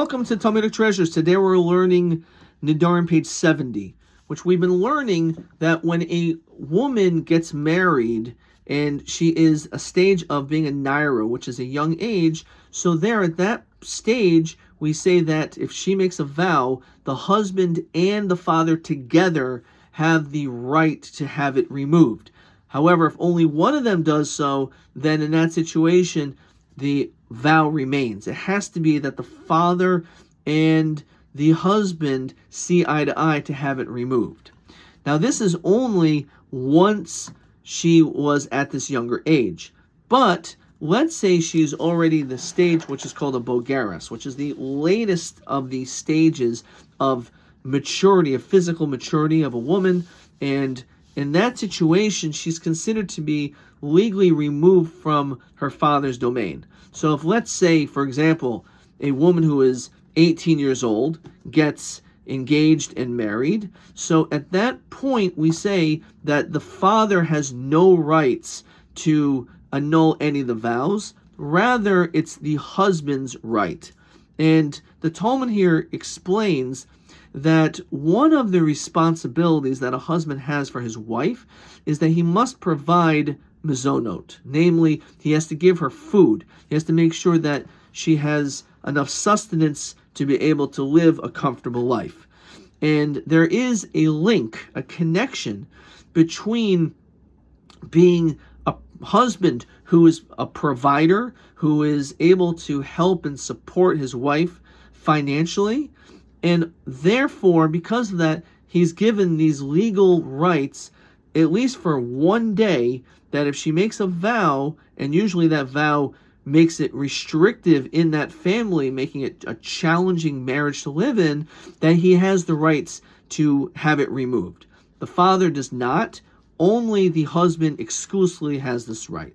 Welcome to Talmudic Treasures. Today we're learning Nedarim, page 70, which we've been learning that when a woman gets married and she is a stage of being a naira, which is a young age, so there at that stage we say that if she makes a vow, the husband and the father together have the right to have it removed. However, if only one of them does so, then in that situation, the vow remains. It has to be that the father and the husband see eye to eye to have it removed. Now, this is only once she was at this younger age. But let's say she's already the stage which is called a bogeres, which is the latest of the stages of maturity, of physical maturity of a woman. And in that situation, she's considered to be legally removed from her father's domain. So if, let's say, for example, a woman who is 18 years old gets engaged and married, so at that point we say that the father has no rights to annul any of the vows. Rather, it's the husband's right. And the Talmud here explains that one of the responsibilities that a husband has for his wife is that he must provide mezonot. Namely, he has to give her food. He has to make sure that she has enough sustenance to be able to live a comfortable life. And there is a link, a connection between being a husband who is a provider, who is able to help and support his wife financially, and therefore, because of that, he's given these legal rights, at least for one day, that if she makes a vow, and usually that vow makes it restrictive in that family, making it a challenging marriage to live in, that he has the rights to have it removed. The father does not. Only the husband exclusively has this right.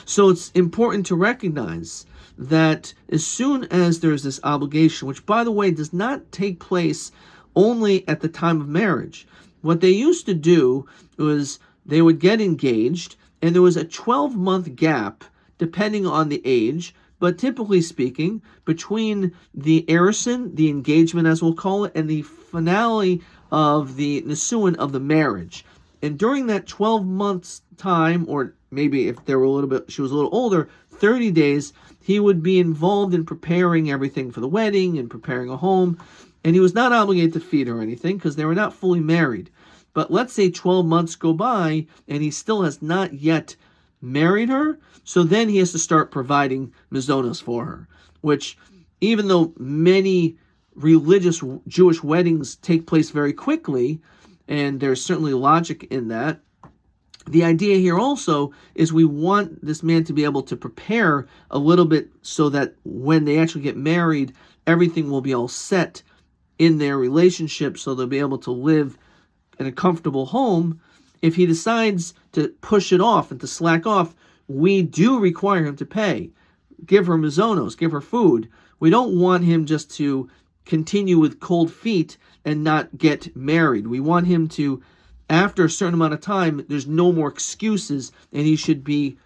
So it's important to recognize that as soon as there's this obligation, which, by the way, does not take place only at the time of marriage. What they used to do was they would get engaged, and there was a 12-month gap, depending on the age, but typically speaking, between the erison, the engagement as we'll call it, and the finale of the nisuin of the marriage. And during that 12 months time, or maybe if they were she was a little older, 30 days, he would be involved in preparing everything for the wedding and preparing a home. And he was not obligated to feed her or anything because they were not fully married. But let's say 12 months go by and he still has not yet married her. So then he has to start providing mazonos for her, which, even though many religious Jewish weddings take place very quickly, and there's certainly logic in that, the idea here also is we want this man to be able to prepare a little bit so that when they actually get married, everything will be all set in their relationship so they'll be able to live in a comfortable home. If he decides to push it off and to slack off, we do require him to pay. Give her mazonos, give her food. We don't want him just to continue with cold feet and not get married. We want him to, after a certain amount of time, there's no more excuses, and he should be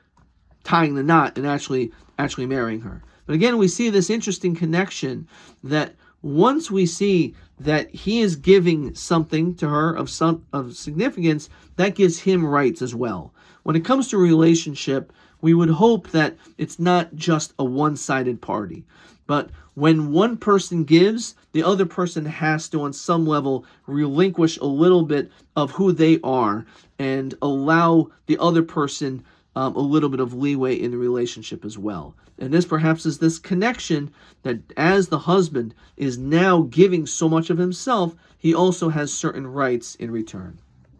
tying the knot and actually marrying her. But again, we see this interesting connection that once we see that he is giving something to her of significance, that gives him rights as well. When it comes to a relationship, we would hope that it's not just a one-sided party. But when one person gives, the other person has to, on some level, relinquish a little bit of who they are and allow the other person a little bit of leeway in the relationship as well. And this perhaps is this connection that as the husband is now giving so much of himself, he also has certain rights in return.